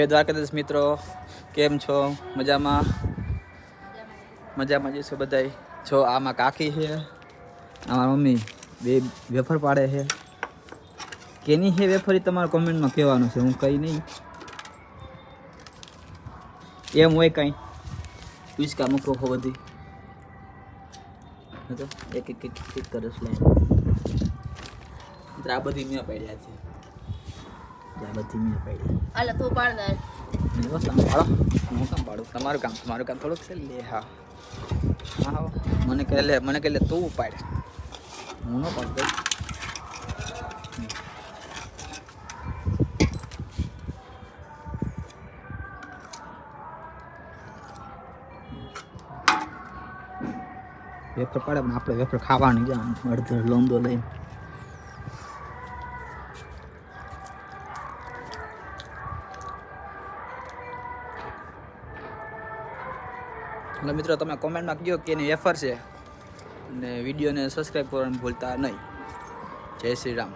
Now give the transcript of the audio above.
દ્વારકાધીશ મિત્રો, કેમ છો? મજામાં જઈશું બધાય. જો આમાં કાકી છે, અમારા મમ્મી બે વેફર પાડે છે. કેની છે વેફર એ તમારા કોમેન્ટમાં કહેવાનું છે, હું કઈ નહીં. એમ હોય કઈ પિચકા મૂકો હો બધી એક એક એક એક કરસ લે. આ બધી મેં પાડ્યા છે. આ બધી મેં પાડી. આલે તું પાડ દે. તમે પાડો, હું કામ પાડું? તમારું કામ થોડુંક છે. લે હા હા, મને કહે લે તું પાડ, હું ન પાડતો. વેફર પાડે પણ આપણે વેફર ખાવાની જ અડધો લોંદો લઈને. એટલે મિત્રો તમે કોમેન્ટમાં કહો કે એની વેફર છે, અને વિડીયોને સબસ્ક્રાઈબ કરવાનું ભૂલતા નહીં. જય શ્રી રામ.